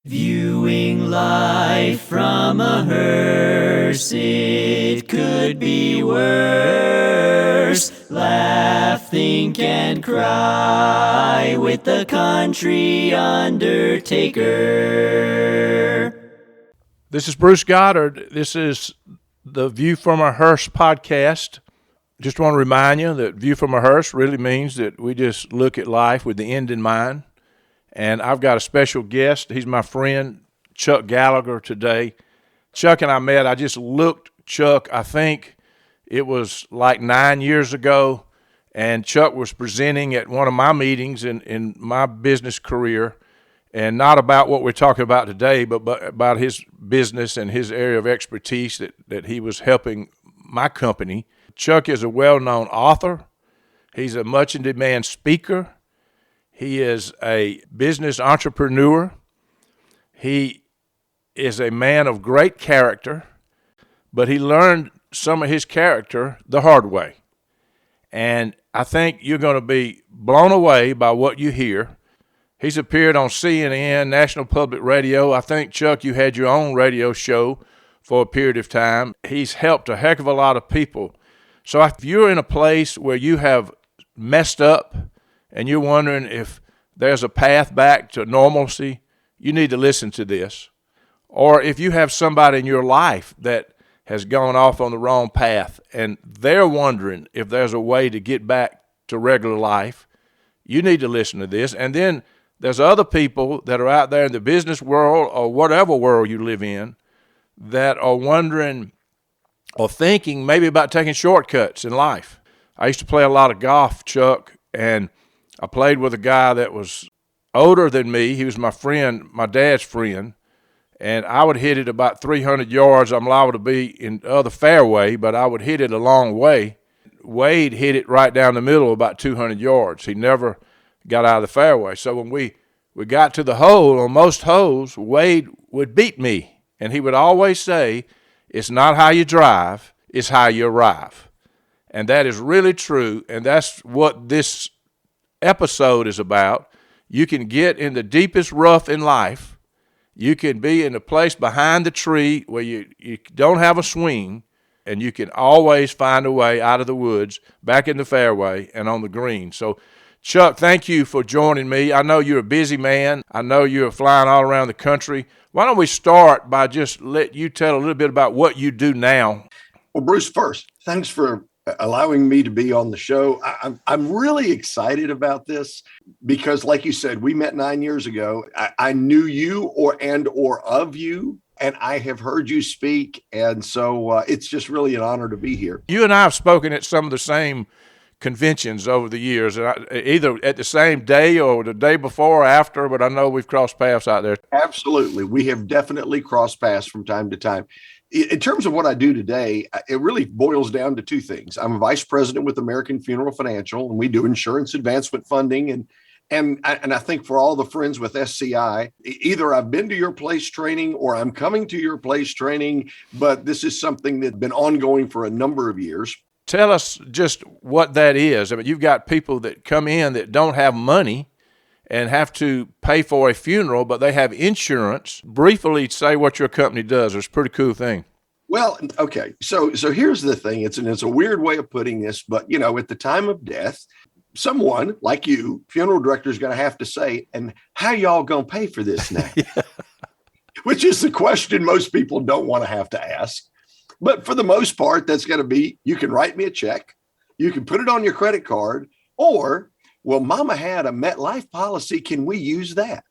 Viewing life from a hearse, it could be worse. Laugh, think, and cry with the country undertaker. This is Bruce Goddard. This is the View from a Hearse podcast. Just want to remind you that View from a Hearse really means that we just look at life with the end in mind. And I've got a special guest. He's my friend, Chuck Gallagher, today. Chuck and I met. I just looked Chuck, I think it was like 9 years ago, and Chuck was presenting at one of my meetings in my business career, and not about what we're talking about today, but about his business and his area of expertise that he was helping my company. Chuck is a well-known author. He's a much-in-demand speaker. He is a business entrepreneur. He is a man of great character, but he learned some of his character the hard way. And I think you're going to be blown away by what you hear. He's appeared on CNN, National Public Radio. I think, Chuck, you had your own radio show for a period of time. He's helped a heck of a lot of people. So if you're in a place where you have messed up and you're wondering if there's a path back to normalcy, you need to listen to this. Or if you have somebody in your life that has gone off on the wrong path and they're wondering if there's a way to get back to regular life, you need to listen to this. And then there's other people that are out there in the business world or whatever world you live in that are wondering or thinking maybe about taking shortcuts in life. I used to play a lot of golf, Chuck, and I played with a guy that was older than me. He was my friend, my dad's friend, and I would hit it about 300 yards. I'm liable to be in the other fairway, but I would hit it a long way. Wade hit it right down the middle about 200 yards. He never got out of the fairway. So when we got to the hole, on most holes, Wade would beat me, and he would always say, "It's not how you drive, it's how you arrive." And that is really true, and that's what this episode is about. You can get in the deepest rough in life. You can be in a place behind the tree where you don't have a swing, and you can always find a way out of the woods, back in the fairway, and on the green. So, Chuck, thank you for joining me. I know you're a busy man. I know you're flying all around the country. Why don't we start by just let you tell a little bit about what you do now? Well, Bruce, first, thanks for allowing me to be on the show. I'm really excited about this because, like you said, we met 9 years ago. I knew you or of you, and I have heard you speak. And so it's just really an honor to be here. You and I have spoken at some of the same conventions over the years, either at the same day or the day before or after, but I know we've crossed paths out there. Absolutely. We have definitely crossed paths from time to time. In terms of what I do today, it really boils down to two things. I'm a vice president with American Funeral Financial, and we do insurance advancement funding. And I think for all the friends with SCI, either I've been to your place training or I'm coming to your place training, but this is something that's been ongoing for a number of years. Tell us just what that is. I mean, you've got people that come in that don't have money and have to pay for a funeral, but they have insurance. Briefly say what your company does. It's a pretty cool thing. Well, okay. So here's the thing. It's a weird way of putting this, but at the time of death, someone like you, funeral director, is going to have to say, "And how y'all going to pay for this now?" Yeah. Which is the question most people don't want to have to ask. But for the most part, that's going to be, you can write me a check, you can put it on your credit card, or, well, Mama had a MetLife policy. Can we use that?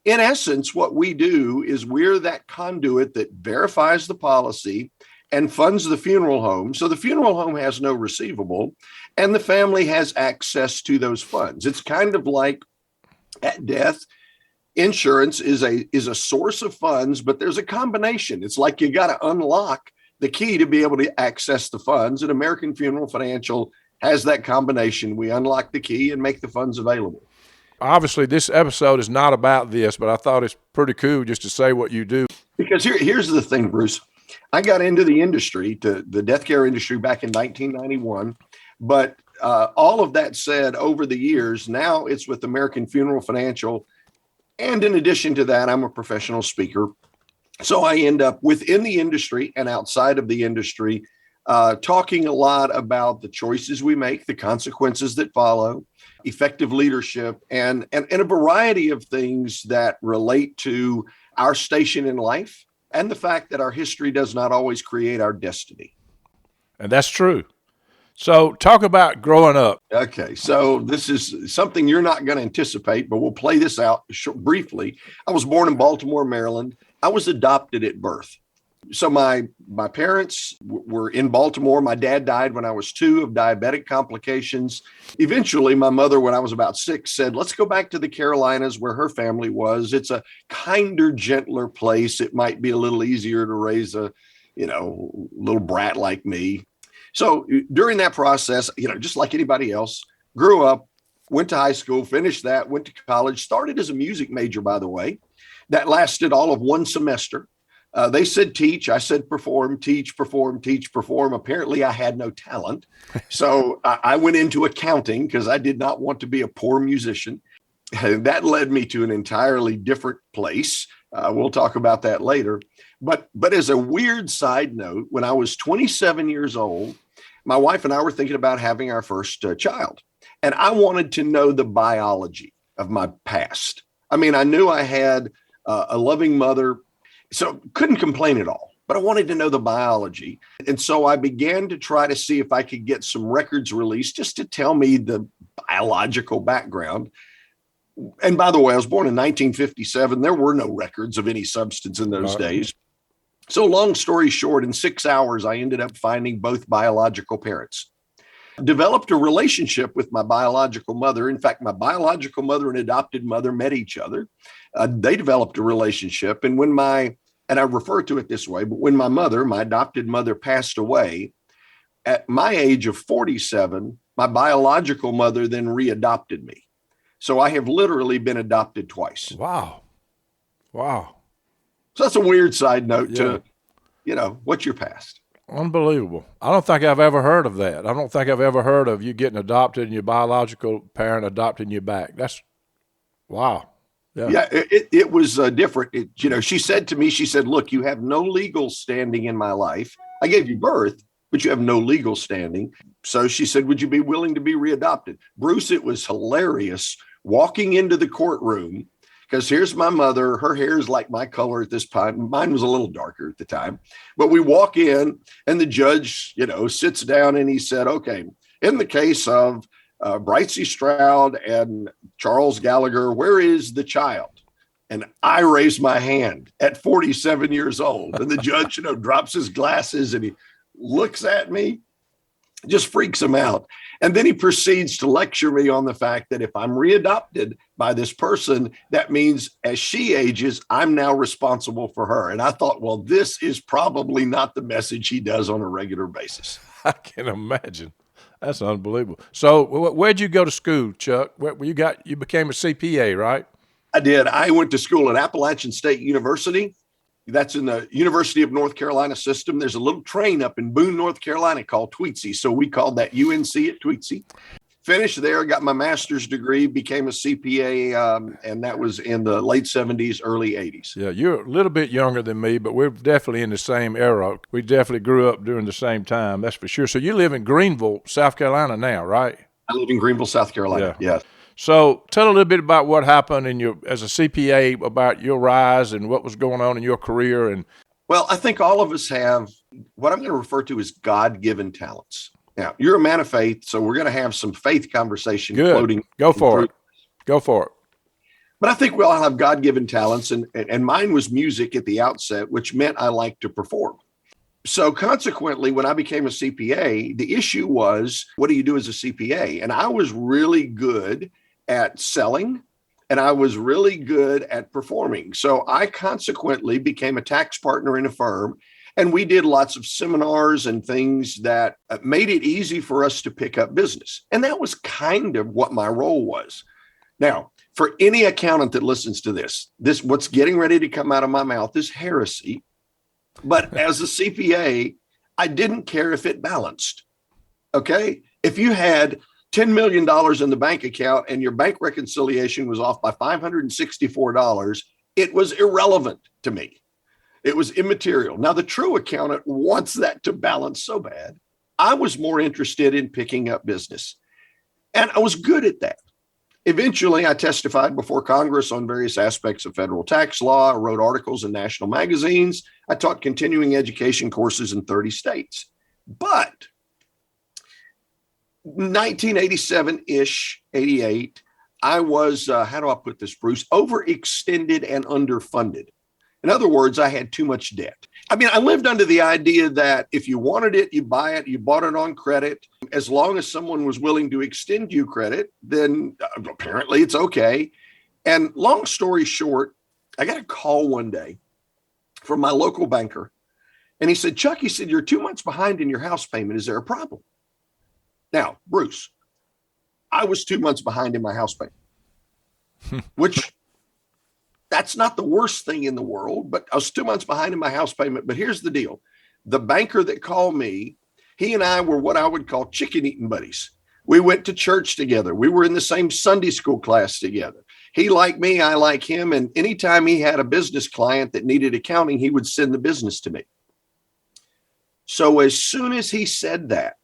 In essence, what we do is we're that conduit that verifies the policy and funds the funeral home. So the funeral home has no receivable and the family has access to those funds. It's kind of like at death, insurance is a source of funds, but there's a combination. It's like you got to unlock the key to be able to access the funds, and American Funeral Financial has that combination. We unlock the key and make the funds available. Obviously, this episode is not about this, but I thought it's pretty cool just to say what you do. Because here's the thing, Bruce. I got into the industry, the death care industry, back in 1991. But all of that said, over the years, now it's with American Funeral Financial. And in addition to that, I'm a professional speaker. So I end up within the industry and outside of the industry, talking a lot about the choices we make, the consequences that follow, effective leadership, and a variety of things that relate to our station in life and the fact that our history does not always create our destiny. And that's true. So talk about growing up. Okay, so this is something you're not going to anticipate, but we'll play this out briefly. I was born in Baltimore, Maryland. I was adopted at birth. So my parents were in Baltimore. My dad died when I was 2 of diabetic complications. Eventually, my mother, when I was about 6, said, let's go back to the Carolinas where her family was. It's a kinder, gentler place. It might be a little easier to raise a, little brat like me. So during that process, just like anybody else, grew up, went to high school, finished that, went to college, started as a music major, by the way. That lasted all of 1 semester. They said teach. I said perform, teach, perform, teach, perform. Apparently, I had no talent. So I went into accounting because I did not want to be a poor musician. And that led me to an entirely different place. We'll talk about that later. But as a weird side note, when I was 27 years old, my wife and I were thinking about having our first child. And I wanted to know the biology of my past. I mean, I knew I had a loving mother, so couldn't complain at all, but I wanted to know the biology. And so I began to try to see if I could get some records released just to tell me the biological background. And by the way, I was born in 1957. There were no records of any substance in those days. So long story short, in 6 hours, I ended up finding both biological parents. Developed a relationship with my biological mother. In fact, my biological mother and adopted mother met each other. They developed a relationship. And and I refer to it this way, but when my adopted mother passed away, at my age of 47, my biological mother then readopted me. So I have literally been adopted twice. Wow. So that's a weird side note to, what's your past? Unbelievable. I don't think I've ever heard of that. I don't think I've ever heard of you getting adopted and your biological parent adopting you back. That's, wow. Yeah, it was different. She said to me, look, you have no legal standing in my life. I gave you birth, but you have no legal standing. So she said, would you be willing to be readopted? Bruce, it was hilarious walking into the courtroom because here's my mother. Her hair is like my color at this time. Mine was a little darker at the time. But we walk in and the judge, sits down and he said, okay, in the case of Brightsy Stroud and Charles Gallagher, where is the child? And I raised my hand at 47 years old. And the judge, drops his glasses and he looks at me, just freaks him out. And then he proceeds to lecture me on the fact that if I'm readopted by this person, that means as she ages, I'm now responsible for her. And I thought, well, this is probably not the message he does on a regular basis. I can imagine. That's unbelievable. So where'd you go to school, Chuck? You became a CPA, right? I did. I went to school at Appalachian State University. That's in the University of North Carolina system. There's a little train up in Boone, North Carolina called Tweetsy. So we called that UNC at Tweetsy. Finished there, got my master's degree, became a CPA, and that was in the late 70s, early 80s. Yeah, you're a little bit younger than me, but we're definitely in the same era. We definitely grew up during the same time, that's for sure. So you live in Greenville, South Carolina now, right? I live in Greenville, South Carolina, yes. So tell a little bit about what happened as a CPA, about your rise and what was going on in your career. Well, I think all of us have what I'm going to refer to as God-given talents. Now, you're a man of faith, so we're going to have some faith conversation floating. Go for it. But I think we all have God-given talents, and mine was music at the outset, which meant I liked to perform. So consequently, when I became a CPA, the issue was, what do you do as a CPA? And I was really good at selling, and I was really good at performing. So I consequently became a tax partner in a firm. And we did lots of seminars and things that made it easy for us to pick up business. And that was kind of what my role was. Now, for any accountant that listens to this, what's getting ready to come out of my mouth is heresy. But as a CPA, I didn't care if it balanced. Okay. If you had $10 million in the bank account and your bank reconciliation was off by $564, it was irrelevant to me. It was immaterial. Now, the true accountant wants that to balance so bad. I was more interested in picking up business, and I was good at that. Eventually, I testified before Congress on various aspects of federal tax law. I wrote articles in national magazines. I taught continuing education courses in 30 states. But 1987-ish, 88, I was, how do I put this, Bruce, overextended and underfunded. In other words, I had too much debt. I mean, I lived under the idea that if you wanted it, you buy it, you bought it on credit. As long as someone was willing to extend you credit, then apparently it's okay. And long story short, I got a call one day from my local banker. And he said, Chuck, he said, you're 2 months behind in your house payment. Is there a problem? Now, Bruce, I was 2 months behind in my house payment, which that's not the worst thing in the world, but I was 2 months behind in my house payment. But here's the deal. The banker that called me, he and I were what I would call chicken eating buddies. We went to church together. We were in the same Sunday school class together. He liked me, I like him. And anytime he had a business client that needed accounting, he would send the business to me. So as soon as he said that,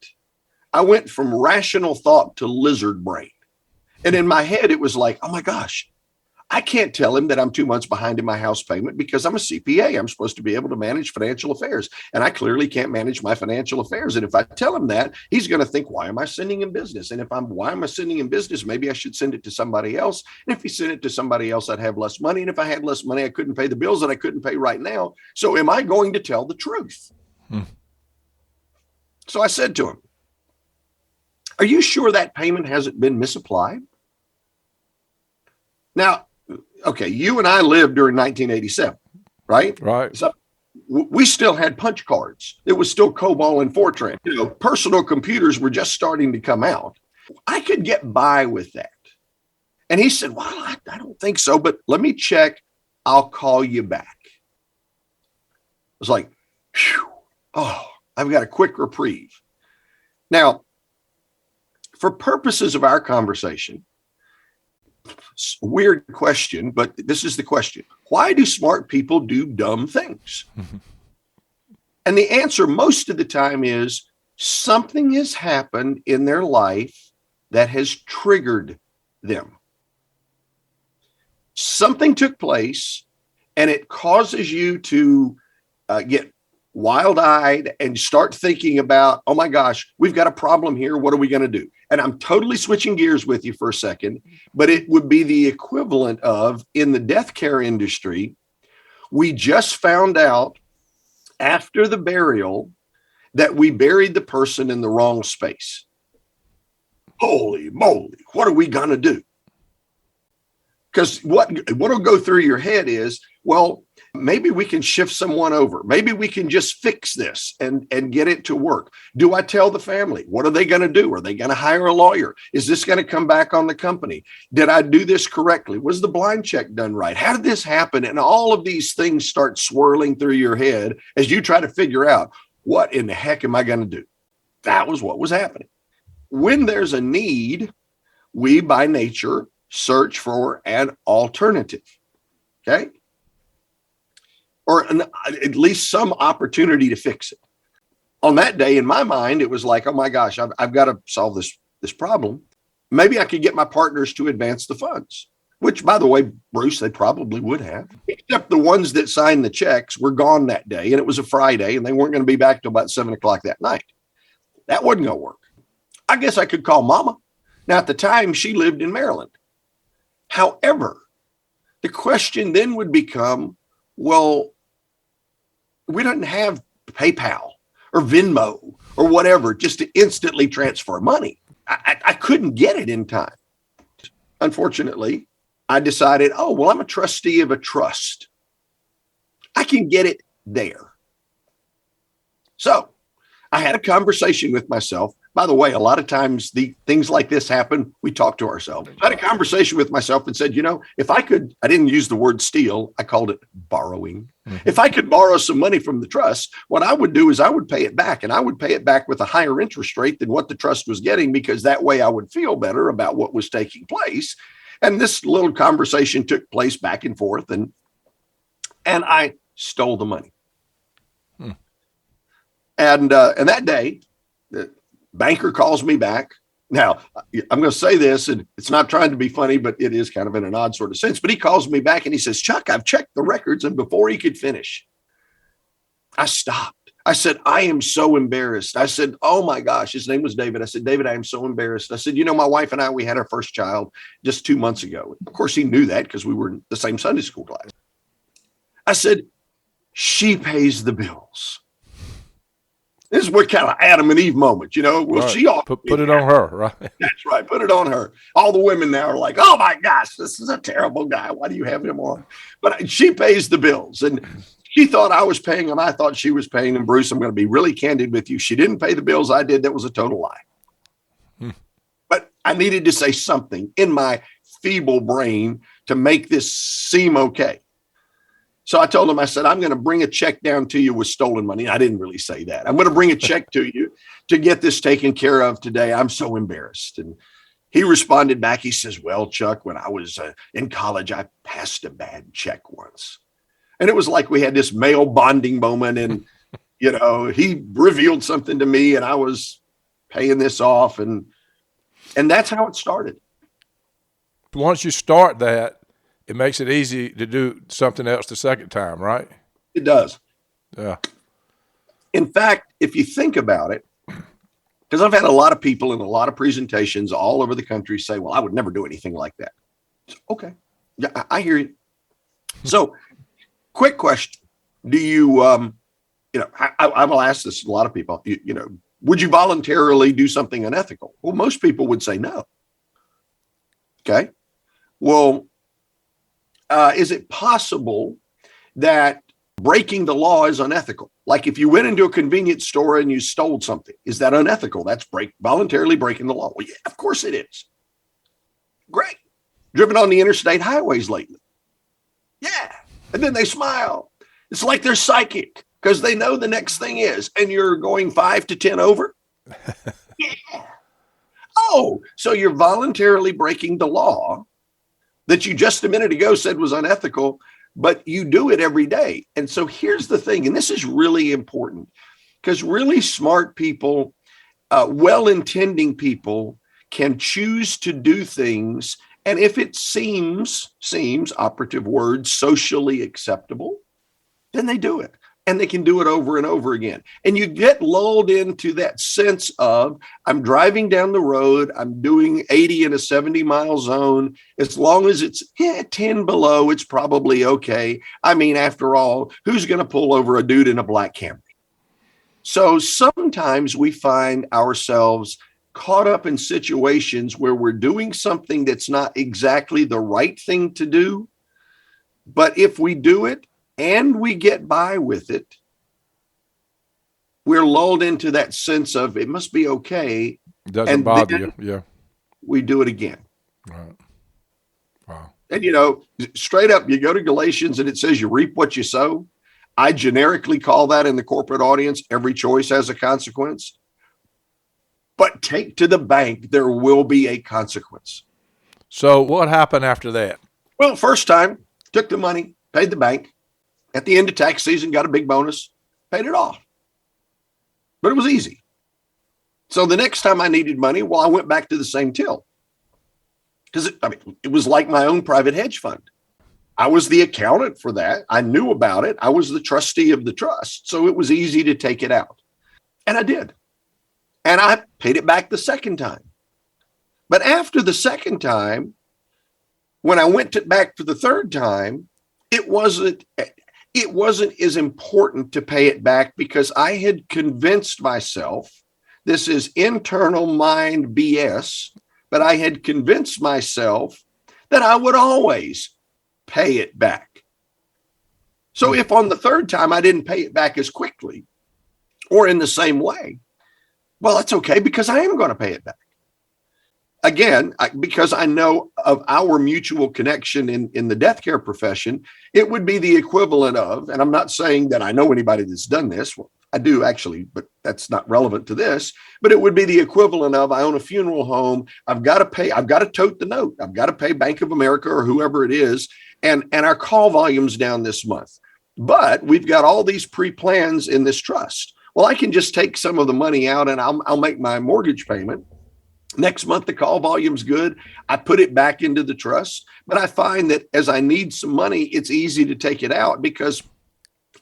I went from rational thought to lizard brain. And in my head, it was like, oh my gosh, I can't tell him that I'm 2 months behind in my house payment because I'm a CPA. I'm supposed to be able to manage financial affairs. And I clearly can't manage my financial affairs. And if I tell him that, he's going to think, why am I sending him business? And why am I sending him business? Maybe I should send it to somebody else. And if he sent it to somebody else, I'd have less money. And if I had less money, I couldn't pay the bills that I couldn't pay right now. So am I going to tell the truth? So I said to him, are you sure that payment hasn't been misapplied? Now, okay, you and I lived during 1987, right? Right. So we still had punch cards. It was still COBOL and Fortran. You know, personal computers were just starting to come out. I could get by with that. And he said, well, I don't think so, but let me check. I'll call you back. I was like, phew, oh, I've got a quick reprieve. Now, for purposes of our conversation, it's a weird question, but this is the question. Why do smart people do dumb things? And the answer most of the time is something has happened in their life that has triggered them. Something took place and it causes you to get wild-eyed and start thinking about, oh my gosh, we've got a problem here. What are we going to do? And I'm totally switching gears with you for a second, but it would be the equivalent of in the death care industry. We just found out after the burial that we buried the person in the wrong space. Holy moly, what are we going to do? Because what'll go through your head is, well, maybe we can shift someone over. Maybe we can just fix this and get it to work. Do I tell the family? What are they going to do? Are they going to hire a lawyer? Is this going to come back on the company? Did I do this correctly? Was the blind check done right? How did this happen? And all of these things start swirling through your head as you try to figure out, what in the heck am I going to do? That was what was happening. When there's a need, we by nature search for an alternative. Okay? Or at least some opportunity to fix it. On that day, in my mind, it was like, oh my gosh, I've got to solve this problem. Maybe I could get my partners to advance the funds, which, by the way, Bruce, they probably would have, except the ones that signed the checks were gone that day, and it was a Friday, and they weren't going to be back till about 7:00 that night. That wasn't going to work. I guess I could call Mama. Now, at the time, she lived in Maryland. However, the question then would become, well, we don't have PayPal or Venmo or whatever just to instantly transfer money. I couldn't get it in time. Unfortunately, I decided, oh, well, I'm a trustee of a trust. I can get it there. So I had a conversation with myself. By the way, a lot of times the things like this happen, we talk to ourselves. I had a conversation with myself and said, if I could, I didn't use the word steal, I called it borrowing. If I could borrow some money from the trust, what I would do is I would pay it back, and I would pay it back with a higher interest rate than what the trust was getting, because that way I would feel better about what was taking place. And this little conversation took place back and forth, and I stole the money. And that day, the banker calls me back. Now, I'm going to say this, and it's not trying to be funny, but it is kind of in an odd sort of sense. But he calls me back and he says, Chuck, I've checked the records. And before he could finish, I stopped. I said, I am so embarrassed. I said, oh my gosh, his name was David. I said, David, I am so embarrassed. I said, my wife and I, we had our first child just 2 months ago. Of course, he knew that because we were in the same Sunday school class. I said, she pays the bills. This is what kind of Adam and Eve moment, Well, right. She ought to put it on her, right? That's right. Put it on her. All the women now are like, oh my gosh, this is a terrible guy. Why do you have him on? But she pays the bills, and she thought I was paying them. I thought she was paying them. Bruce, I'm going to be really candid with you. She didn't pay the bills I did. That was a total lie. But I needed to say something in my feeble brain to make this seem okay. So I told him, I said, I'm going to bring a check down to you with stolen money. I didn't really say that. I'm going to bring a check to you to get this taken care of today. I'm so embarrassed. And he responded back. He says, well, Chuck, when I was in college, I passed a bad check once. And it was like we had this male bonding moment. And, he revealed something to me, and I was paying this off. And that's how it started. Once you start that, it makes it easy to do something else the second time, right? It does. Yeah. In fact, if you think about it, because I've had a lot of people in a lot of presentations all over the country say, well, I would never do anything like that. Okay. Yeah, I hear you. So, quick question. Do you, I will ask this to a lot of people, would you voluntarily do something unethical? Well, most people would say no. Okay. Well, is it possible that breaking the law is unethical? Like if you went into a convenience store and you stole something, is that unethical? That's voluntarily breaking the law. Well, yeah, of course it is. Great. Driven on the interstate highways lately. Yeah. And then they smile. It's like they're psychic because they know the next thing is, and you're going 5 to 10 over. Yeah. Oh, so you're voluntarily breaking the law that you just a minute ago said was unethical, but you do it every day. And so here's the thing, and this is really important, because really smart people, well-intending people can choose to do things. And if it seems, operative word, socially acceptable, then they do it. And they can do it over and over again. And you get lulled into that sense of, I'm driving down the road, I'm doing 80 in a 70-mile zone. As long as it's 10 below, it's probably okay. I mean, after all, who's going to pull over a dude in a black Camry? So sometimes we find ourselves caught up in situations where we're doing something that's not exactly the right thing to do. But if we do it, and we get by with it, we're lulled into that sense of it must be okay. It doesn't bother you. Yeah. We do it again. Right. Wow. And, straight up, you go to Galatians and it says you reap what you sow. I generically call that in the corporate audience, every choice has a consequence. But take to the bank, there will be a consequence. So what happened after that? Well, first time, took the money, paid the bank. At the end of tax season, got a big bonus, paid it off. But it was easy. So the next time I needed money, well, I went back to the same till. Because it was like my own private hedge fund. I was the accountant for that. I knew about it. I was the trustee of the trust. So it was easy to take it out. And I did. And I paid it back the second time. But after the second time, when I went back for the third time, it wasn't as important to pay it back because I had convinced myself, this is internal mind BS, but I had convinced myself that I would always pay it back. So if on the third time I didn't pay it back as quickly or in the same way, Well, that's okay because I am going to pay it back. Again, because I know of our mutual connection in the death care profession, it would be the equivalent of, and I'm not saying that I know anybody that's done this. Well, I do actually, but that's not relevant to this. But it would be the equivalent of, I own a funeral home. I've got to pay. I've got to tote the note. I've got to pay Bank of America or whoever it is. And our call volume's down this month. But we've got all these pre-plans in this trust. Well, I can just take some of the money out and I'll make my mortgage payment. Next month, the call volume's good. I put it back into the trust, but I find that as I need some money, it's easy to take it out because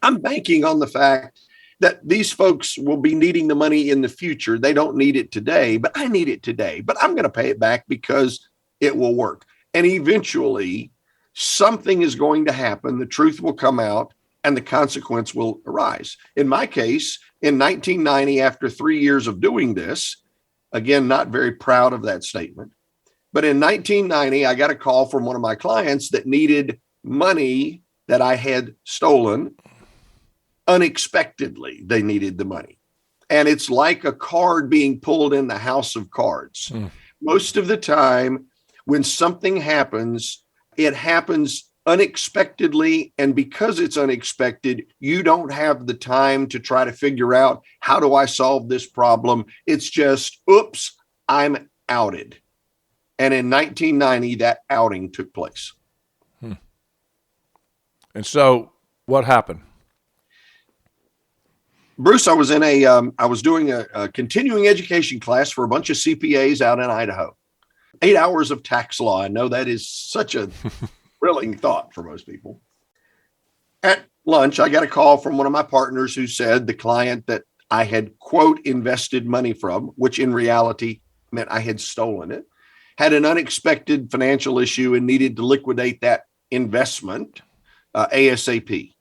I'm banking on the fact that these folks will be needing the money in the future. They don't need it today, but I need it today. But I'm going to pay it back because it will work. And eventually, something is going to happen. The truth will come out and the consequence will arise. In my case, in 1990, after 3 years of doing this, again, not very proud of that statement. But in 1990, I got a call from one of my clients that needed money that I had stolen. Unexpectedly, they needed the money. And it's like a card being pulled in the house of cards. Most of the time, when something happens, it happens unexpectedly. And because it's unexpected, you don't have the time to try to figure out, how do I solve this problem? It's just, oops, I'm outed. And in 1990, that outing took place. And so what happened? Bruce, I was doing a continuing education class for a bunch of CPAs out in Idaho. 8 hours of tax law. I know that is such a thrilling thought for most people. At lunch, I got a call from one of my partners who said the client that I had, quote, invested money from, which in reality meant I had stolen it, had an unexpected financial issue and needed to liquidate that investment ASAP.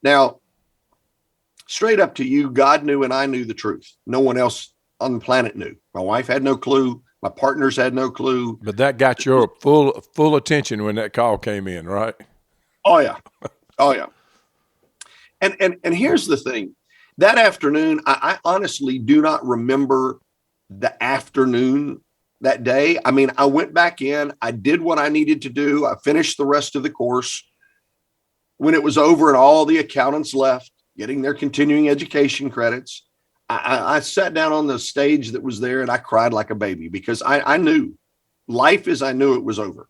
Now, straight up to you, God knew and I knew the truth. No one else on the planet knew. My wife had no clue. My partners had no clue. But that got your full attention when that call came in, right? Oh yeah. Oh yeah. And here's the thing. That afternoon, I honestly do not remember the afternoon that day. I mean, I went back in, I did what I needed to do. I finished the rest of the course. When it was over and all the accountants left, getting their continuing education credits, I sat down on the stage that was there and I cried like a baby because I knew life as I knew it was over.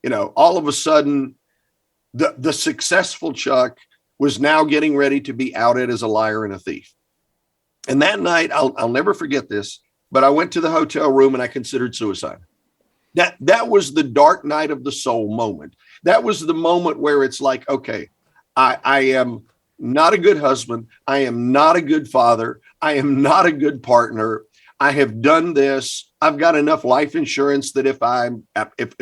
You know, all of a sudden, the successful Chuck was now getting ready to be outed as a liar and a thief. And that night, I'll never forget this, but I went to the hotel room and I considered suicide. That was the dark night of the soul moment. That was the moment where it's like, okay, I am not a good husband. I am not a good father. I am not a good partner. I have done this. I've got enough life insurance that if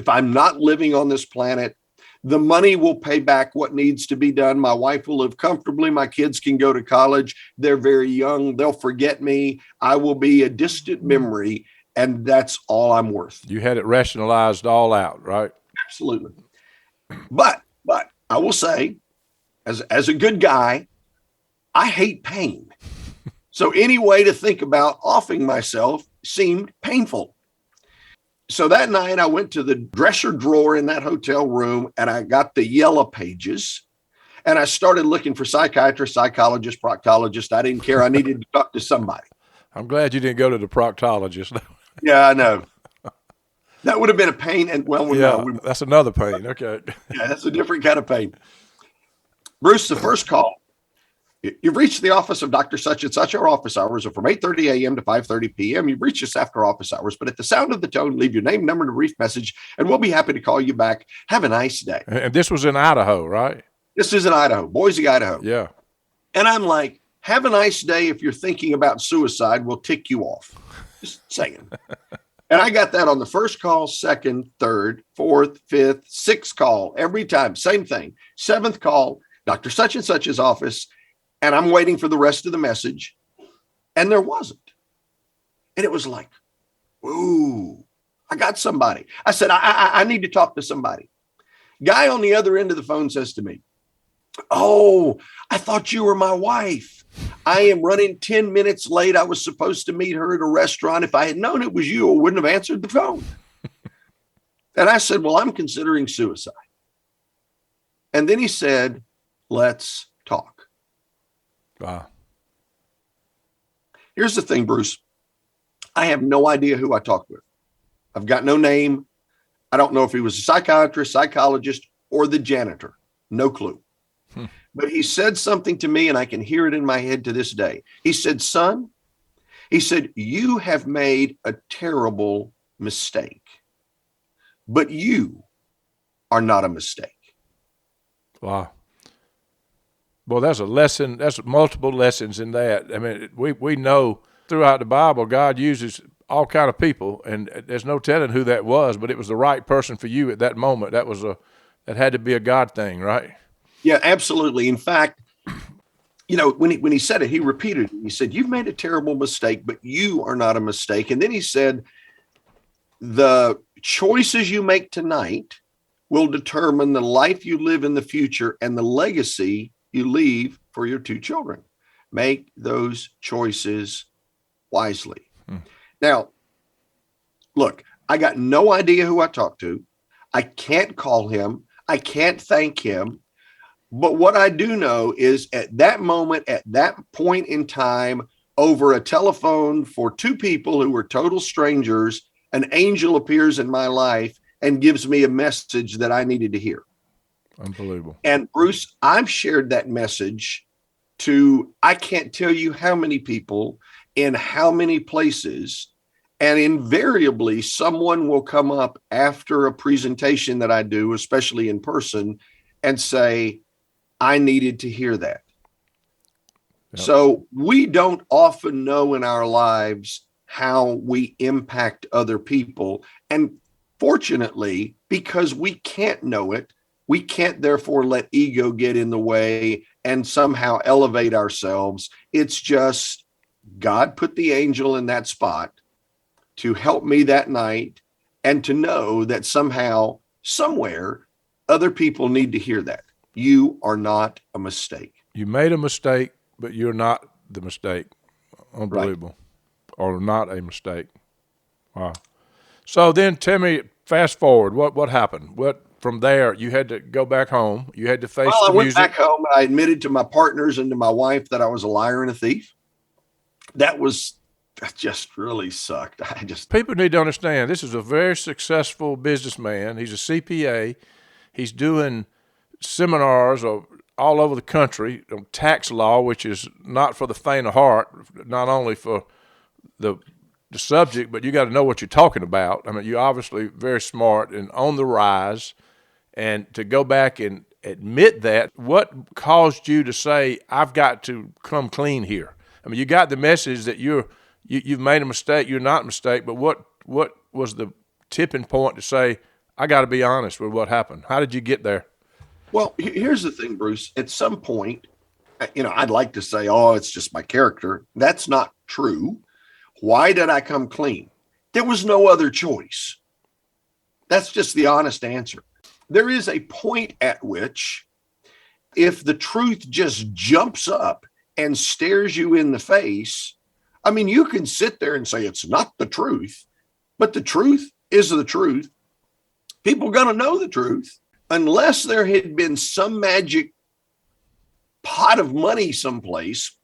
I'm not living on this planet, the money will pay back what needs to be done. My wife will live comfortably. My kids can go to college. They're very young. They'll forget me. I will be a distant memory, and that's all I'm worth. You had it rationalized all out, right? Absolutely. But I will say, as a good guy, I hate pain. So any way to think about offing myself seemed painful. So that night I went to the dresser drawer in that hotel room and I got the yellow pages and I started looking for psychiatrists, psychologists, proctologists. I didn't care. I needed to talk to somebody. I'm glad you didn't go to the proctologist. Yeah, I know. That would have been a pain. And well, yeah, that's another pain. Okay. Yeah, that's a different kind of pain. Bruce, the first call. You've reached the office of Dr. Such and Such. Our office hours are from 8:30 a.m. to 5:30 p.m. You've reached us after office hours, but at the sound of the tone, leave your name, number, and a brief message, and we'll be happy to call you back. Have a nice day. And this was in Idaho, right? This is in Idaho, Boise, Idaho. Yeah. And I'm like, have a nice day. If you're thinking about suicide, we'll tick you off. Just saying. And I got that on the first call, second, third, fourth, fifth, sixth call, every time. Same thing. Seventh call, Dr. Such and Such's office. And I'm waiting for the rest of the message. And there wasn't. And it was like, ooh, I got somebody. I said, I need to talk to somebody. Guy on the other end of the phone says to me, Oh, I thought you were my wife. I am running 10 minutes late. I was supposed to meet her at a restaurant. If I had known it was you, I wouldn't have answered the phone. And I said, well, I'm considering suicide. And then he said, let's talk. Wow. Here's the thing, Bruce. I have no idea who I talked with. I've got no name. I don't know if he was a psychiatrist, psychologist, or the janitor. No clue. But he said something to me, and I can hear it in my head to this day. He said, son, he said, you have made a terrible mistake, but you are not a mistake. Wow. Well, that's a lesson. That's multiple lessons in that. I mean, we know throughout the Bible, God uses all kind of people, and there's no telling who that was, but it was the right person for you at that moment. That had to be a God thing, right? Yeah, absolutely. In fact, when he said it, he repeated it. He said, you've made a terrible mistake, but you are not a mistake. And then he said, the choices you make tonight will determine the life you live in the future and the legacy you leave for your two children. Make those choices wisely. Now, look, I got no idea who I talked to. I can't call him. I can't thank him. But what I do know is at that moment, at that point in time, over a telephone for two people who were total strangers, an angel appears in my life and gives me a message that I needed to hear. Unbelievable. And Bruce, I've shared that message to, I can't tell you how many people in how many places. And invariably, someone will come up after a presentation that I do, especially in person, and say, I needed to hear that. Yep. So we don't often know in our lives how we impact other people. And fortunately, because we can't know it, we can't therefore let ego get in the way and somehow elevate ourselves. It's just God put the angel in that spot to help me that night and to know that somehow, somewhere, other people need to hear that. You are not a mistake. You made a mistake, but you're not the mistake. Unbelievable. Right. Or not a mistake. Wow. So then tell me, fast forward, what happened? What from there, you had to go back home. You had to face the music. I went back home and I admitted to my partners and to my wife that I was a liar and a thief. That just really sucked. People need to understand, this is a very successful businessman. He's a CPA. He's doing seminars all over the country on tax law, which is not for the faint of heart, not only for the subject, but you got to know what you're talking about. I mean, you're obviously very smart and on the rise. And to go back and admit that, what caused you to say, I've got to come clean here? I mean, you got the message that you've made a mistake, you're not a mistake, but what was the tipping point to say, I got to be honest with what happened? How did you get there? Well, here's the thing, Bruce. At some point, I'd like to say, oh, it's just my character. That's not true. Why did I come clean? There was no other choice. That's just the honest answer. There is a point at which if the truth just jumps up and stares you in the face, I mean, you can sit there and say it's not the truth, but the truth is the truth. People are going to know the truth. Unless there had been some magic pot of money someplace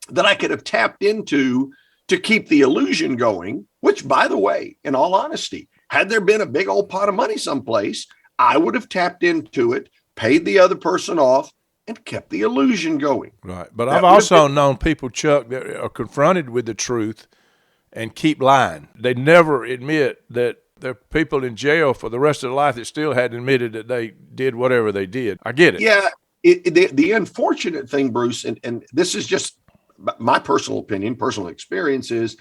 that I could have tapped into to keep the illusion going, which, by the way, in all honesty, had there been a big old pot of money someplace, I would have tapped into it, paid the other person off, and kept the illusion going. Right. But I've also known people, Chuck, that are confronted with the truth and keep lying. They never admit that there are people in jail for the rest of their life that still hadn't admitted that they did whatever they did. I get it. Yeah. The unfortunate thing, Bruce, and this is just my personal opinion, personal experience is,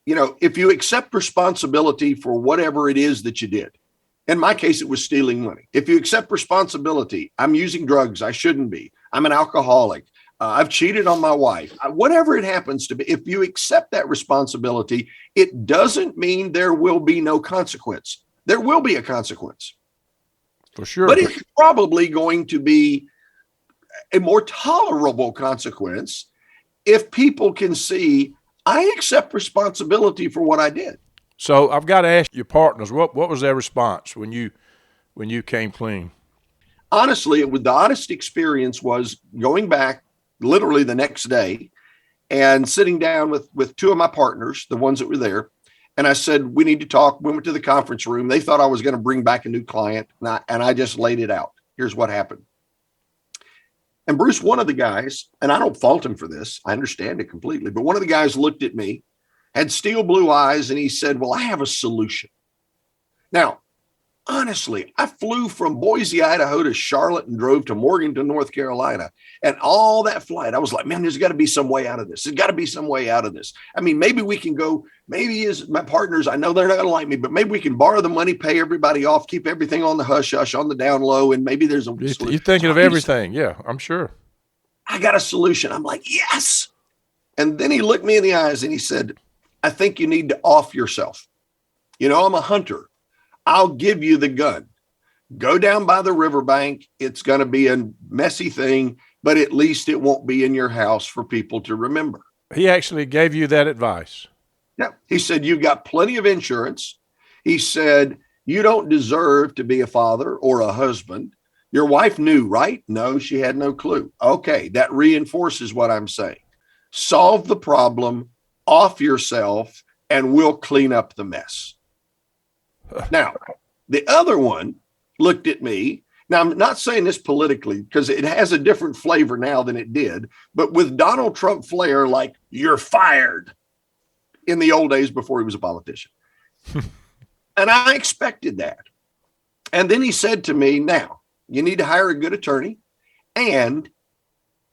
if you accept responsibility for whatever it is that you did, in my case, it was stealing money. If you accept responsibility, I'm using drugs, I shouldn't be. I'm an alcoholic. I've cheated on my wife. Whatever it happens to be, if you accept that responsibility, it doesn't mean there will be no consequence. There will be a consequence. For sure. But it's probably going to be a more tolerable consequence if people can see I accept responsibility for what I did. So I've got to ask your partners, what was their response when you came clean? Honestly, the honest experience was going back literally the next day and sitting down with two of my partners, the ones that were there. And I said, we need to talk. We went to the conference room. They thought I was going to bring back a new client. And I just laid it out. Here's what happened. And Bruce, one of the guys, and I don't fault him for this, I understand it completely, but one of the guys looked at me, had steel blue eyes, and he said, well, I have a solution. Now, honestly, I flew from Boise, Idaho to Charlotte and drove to Morganton, North Carolina. And all that flight, I was like, man, there's got to be some way out of this. There's got to be some way out of this. I mean, maybe we can go, maybe as my partners, I know they're not going to like me, but maybe we can borrow the money, pay everybody off, keep everything on the hush hush, on the down low, and maybe there's a solution. You're thinking of everything. Yeah, I'm sure. I got a solution. I'm like, yes. And then he looked me in the eyes and he said, I think you need to off yourself. You know, I'm a hunter. I'll give you the gun. Go down by the riverbank. It's going to be a messy thing, but at least it won't be in your house for people to remember. He actually gave you that advice. Yeah. He said, you've got plenty of insurance. He said, you don't deserve to be a father or a husband. Your wife knew, right? No, she had no clue. Okay. That reinforces what I'm saying. Solve the problem, off yourself, and we'll clean up the mess. Now, the other one looked at me. Now, I'm not saying this politically because it has a different flavor now than it did, but with Donald Trump flair, like, you're fired in the old days before he was a politician. And I expected that. And then he said to me, now, you need to hire a good attorney, and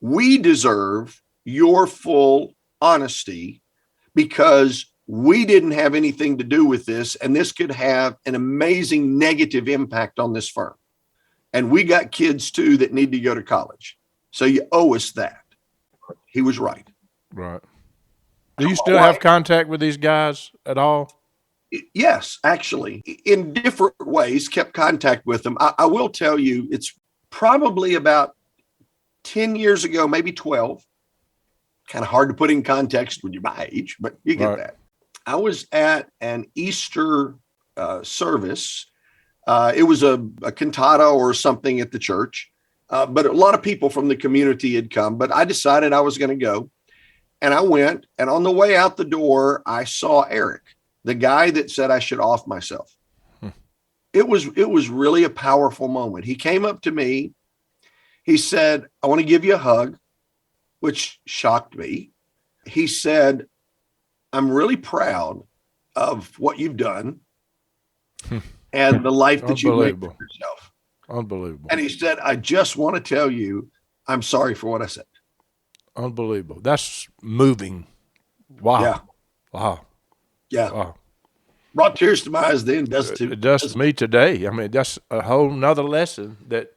we deserve your full honesty because we didn't have anything to do with this, and this could have an amazing negative impact on this firm. And we got kids too that need to go to college. So you owe us that. He was right. Right. Do you still have contact with these guys at all? Yes, actually, in different ways, kept contact with them. I will tell you, it's probably about 10 years ago, maybe 12. Kind of hard to put in context when you're my age, but you get that. I was at an Easter service. It was a cantata or something at the church, but a lot of people from the community had come, but I decided I was going to go. And I went, and on the way out the door, I saw Eric, the guy that said I should off myself. It was really a powerful moment. He came up to me. He said, I want to give you a hug, which shocked me. He said, I'm really proud of what you've done and the life that you made for yourself. Unbelievable. And he said, I just want to tell you, I'm sorry for what I said. Unbelievable. That's moving. Wow. Yeah. Wow. Yeah. Wow. Brought tears to my eyes then. It does to me today. I mean, that's a whole nother lesson that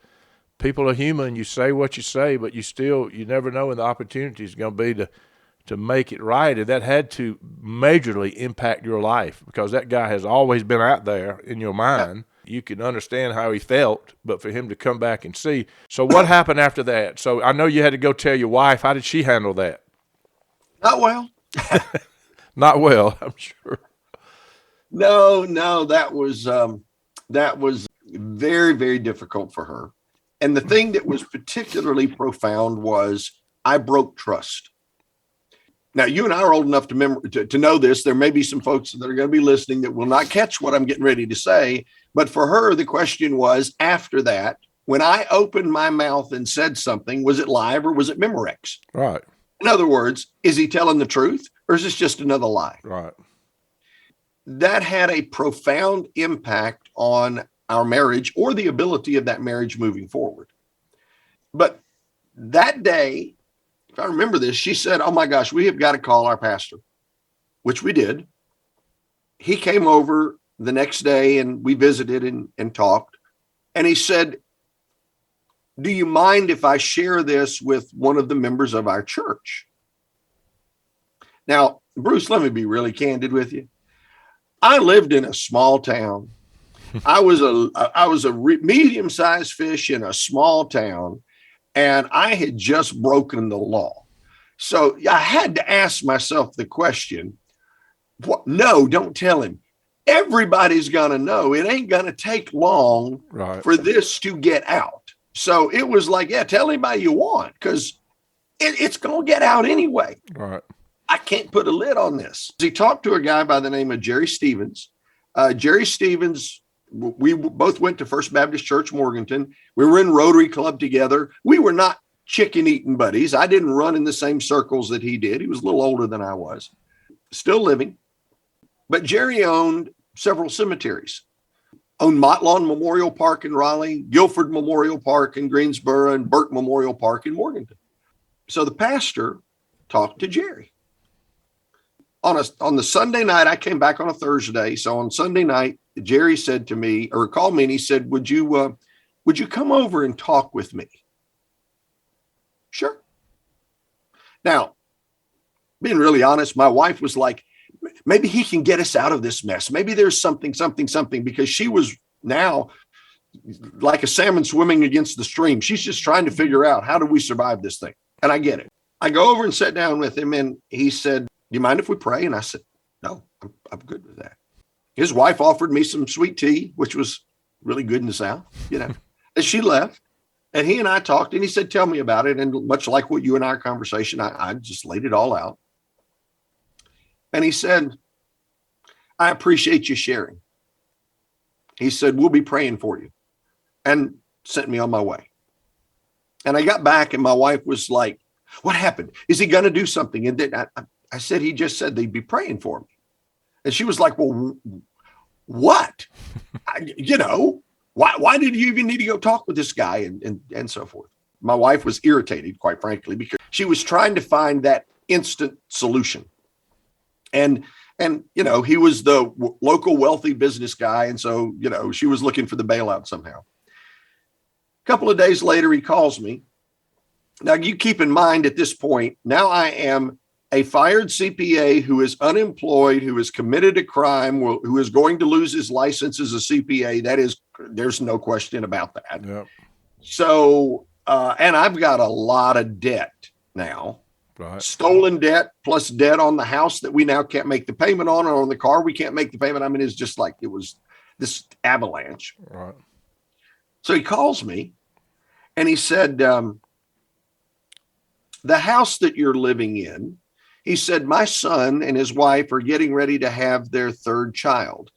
people are human. You say what you say, but you never know when the opportunity is going to be to make it right. And that had to majorly impact your life because that guy has always been out there in your mind. You can understand how he felt, but for him to come back and see. So what happened after that? So I know you had to go tell your wife. How did she handle that? Not well. Not well, I'm sure. No, that was very, very difficult for her. And the thing that was particularly profound was I broke trust. Now, you and I are old enough to know this. There may be some folks that are going to be listening that will not catch what I'm getting ready to say. But for her, the question was, after that, when I opened my mouth and said something, was it live or was it Memorex? Right. In other words, is he telling the truth or is this just another lie? Right. That had a profound impact on our marriage or the ability of that marriage moving forward. But that day, if I remember this, she said, oh my gosh, we have got to call our pastor, which we did. He came over the next day and we visited and talked. And he said, do you mind if I share this with one of the members of our church? Now, Bruce, let me be really candid with you. I lived in a small town. I was a medium-sized fish in a small town. and I had just broken the law. So I had to ask myself the question, what? No, don't tell him. Everybody's going to know. It ain't going to take long for this to get out. So it was like, yeah, tell anybody you want, because it's going to get out anyway. Right. I can't put a lid on this. He talked to a guy by the name of Jerry Stevens. Jerry Stevens, we both went to First Baptist Church, Morganton. We were in Rotary Club together. We were not chicken eating buddies. I didn't run in the same circles that he did. He was a little older than I was, still living. But Jerry owned several cemeteries, owned Mottlawn Memorial Park in Raleigh, Guilford Memorial Park in Greensboro, and Burke Memorial Park in Morganton. So the pastor talked to Jerry. On the Sunday night, I came back on a Thursday. So on Sunday night, Jerry said to me, or called me, and he said, would you come over and talk with me? Sure. Now, being really honest, my wife was like, maybe he can get us out of this mess. Maybe there's something, because she was now like a salmon swimming against the stream. She's just trying to figure out, how do we survive this thing? And I get it. I go over and sat down with him, and he said, do you mind if we pray? And I said, no, I'm good with that. His wife offered me some sweet tea, which was really good in the South, and she left. And he and I talked, and he said, tell me about it. And much like what you and our conversation, I just laid it all out. And he said, I appreciate you sharing. He said, we'll be praying for you, and sent me on my way. And I got back, and my wife was like, what happened? Is he going to do something? And then I said, he just said they'd be praying for me. And she was like, well, what? Why did you even need to go talk with this guy and so forth? My wife was irritated, quite frankly, because she was trying to find that instant solution. And he was the local wealthy business guy. And so, she was looking for the bailout somehow. A couple of days later, he calls me. Now, you keep in mind at this point, now I am a fired CPA who is unemployed, who has committed a crime, who is going to lose his license as a CPA. There's no question about that. Yep. So, and I've got a lot of debt now. Right. Stolen debt plus debt on the house that we now can't make the payment on, or on the car we can't make the payment. I mean, it's just like it was this avalanche. Right. So he calls me, and he said, the house that you're living in, he said, my son and his wife are getting ready to have their third child,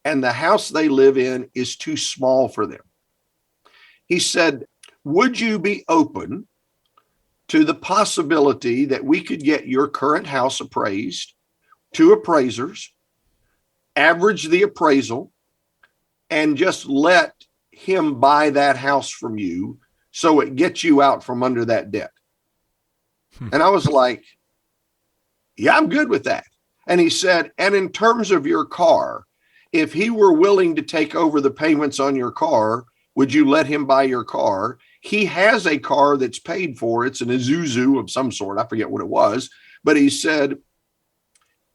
and the house they live in is too small for them. He said, would you be open to the possibility that we could get your current house appraised, 2 appraisers, average the appraisal, and just let him buy that house from you so it gets you out from under that debt? And I was like, yeah, I'm good with that. And he said, and in terms of your car, if he were willing to take over the payments on your car, would you let him buy your car? He has a car that's paid for. It's an Isuzu of some sort. I forget what it was, but he said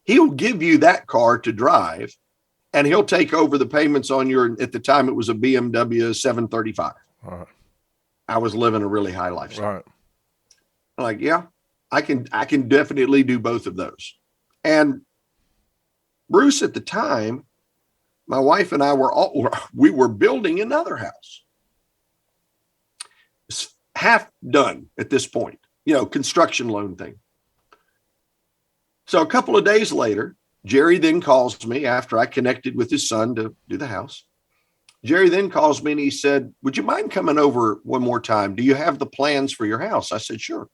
he'll give you that car to drive, and he'll take over the payments on at the time it was a BMW 735. Right. I was living a really high lifestyle. Right. I'm like, yeah, I can definitely do both of those. And Bruce, at the time, my wife and I we were building another house. It's half done at this point, construction loan thing. So a couple of days later, Jerry then calls me after I connected with his son to do the house. Jerry then calls me and he said, would you mind coming over one more time? Do you have the plans for your house? I said, sure.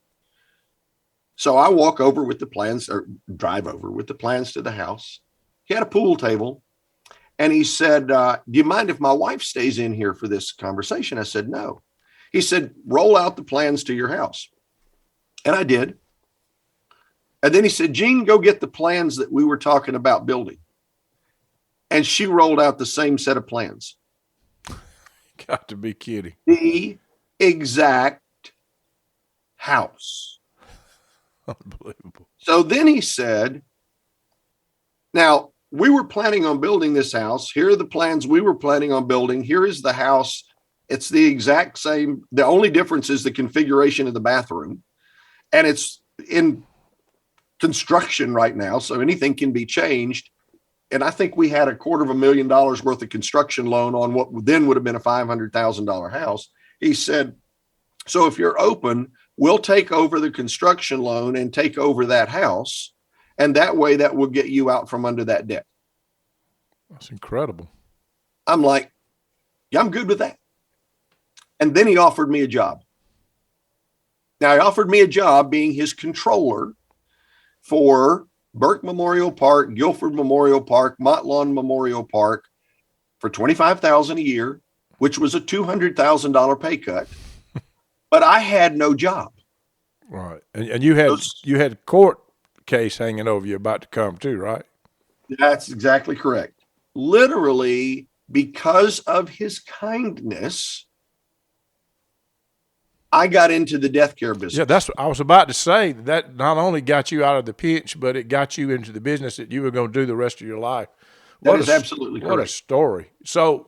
So I walk over with the plans, or drive over with the plans to the house. He had a pool table, and he said, do you mind if my wife stays in here for this conversation? I said, no. He said, roll out the plans to your house. And I did. And then he said, Gene, go get the plans that we were talking about building. And she rolled out the same set of plans. Got to be kidding. The exact house. Unbelievable. So then he said, now we were planning on building this house. Here are the plans we were planning on building. Here is the house It's the exact same. The only difference is the configuration of the bathroom, and it's in construction right now, so anything can be changed. And I think we had $250,000 worth of construction loan on what then would have been a $500,000 house. He said, so if you're open, we'll take over the construction loan and take over that house. And that way that will get you out from under that debt. That's incredible. I'm like, yeah, I'm good with that. And then he offered me a job. Now, he offered me a job being his controller for Burke Memorial Park, Guilford Memorial Park, Montlawn Memorial Park for $25,000 a year, which was a $200,000 pay cut. But I had no job. Right. And you had a court case hanging over you about to come too, right? That's exactly correct. Literally, because of his kindness, I got into the death care business. Yeah, that's what I was about to say. That not only got you out of the pinch, but it got you into the business that you were going to do the rest of your life. That is absolutely correct. What a story. So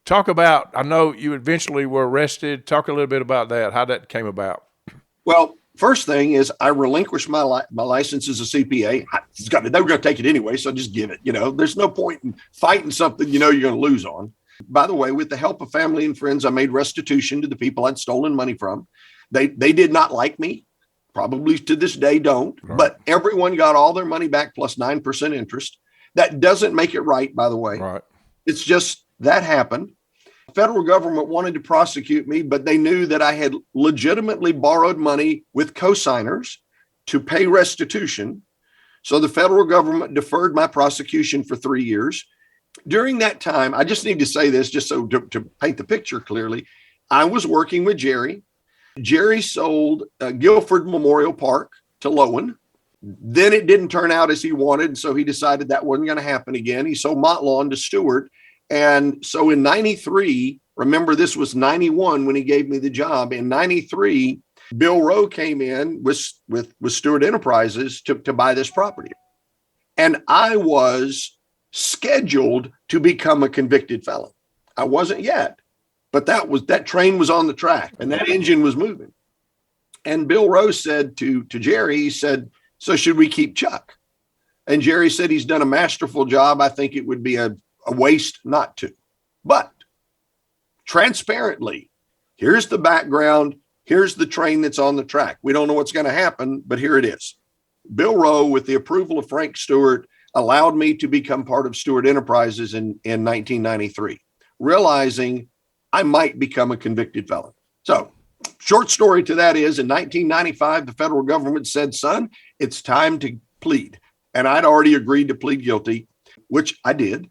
talk about, I know you eventually were arrested. Talk a little bit about that, how that came about. Well, first thing is I relinquished my license as a CPA. They were going to take it anyway, so just give it. There's no point in fighting something you're going to lose on. By the way, with the help of family and friends, I made restitution to the people I'd stolen money from. They did not like me, probably to this day don't, right. But everyone got all their money back plus 9% interest. That doesn't make it right, by the way. Right. It's just that happened. The federal government wanted to prosecute me, but they knew that I had legitimately borrowed money with cosigners to pay restitution. So the federal government deferred my prosecution for 3 years. During that time, I just need to say this just so to paint the picture clearly. I was working with Jerry. Jerry sold Guilford Memorial Park to Lowen. Then it didn't turn out as he wanted, so he decided that wasn't going to happen again. He sold Montlawn to Stewart. And so in 93, remember this was 91 when he gave me the job. In 93, Bill Rowe came in with Stewart Enterprises to buy this property. And I was scheduled to become a convicted felon. I wasn't yet, but that train was on the track and that engine was moving. And Bill Rose said to Jerry, he said, so should we keep Chuck? And Jerry said, he's done a masterful job. I think it would be a waste not to. But transparently, here's the background. Here's the train that's on the track. We don't know what's going to happen, but here it is. Bill Rowe, with the approval of Frank Stewart, allowed me to become part of Stewart Enterprises in 1993, realizing I might become a convicted felon. So short story to that is in 1995, the federal government said, son, it's time to plead. And I'd already agreed to plead guilty, which I did.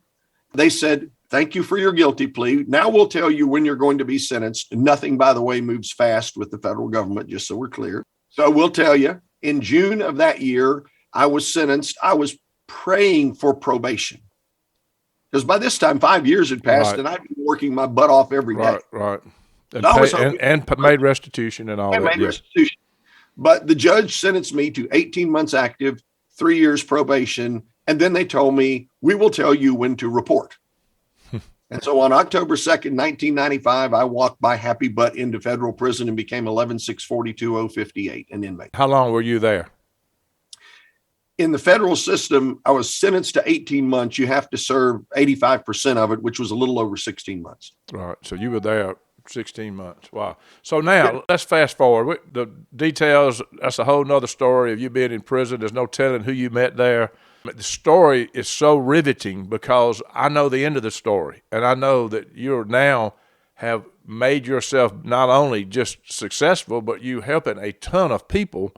They said, thank you for your guilty plea. Now we'll tell you when you're going to be sentenced. Nothing, by the way, moves fast with the federal government, just so we're clear. So we'll tell you in June of that year, I was sentenced. I was praying for probation because by this time 5 years had passed, right. And I'd been working my butt off every day. Right. And made restitution and all that. Made restitution. But the judge sentenced me to 18 months active, 3 years probation. And then they told me, we will tell you when to report. And so on October 2nd, 1995, I walked my happy butt into federal prison and became 11-642-058, an inmate. How long were you there? In the federal system, I was sentenced to 18 months. You have to serve 85% of it, which was a little over 16 months. Right. So you were there 16 months. Wow. So now let's fast forward. The details, that's a whole nother story of you being in prison. There's no telling who you met there. The story is so riveting because I know the end of the story. And I know that you're now have made yourself not only just successful, but you helping a ton of people.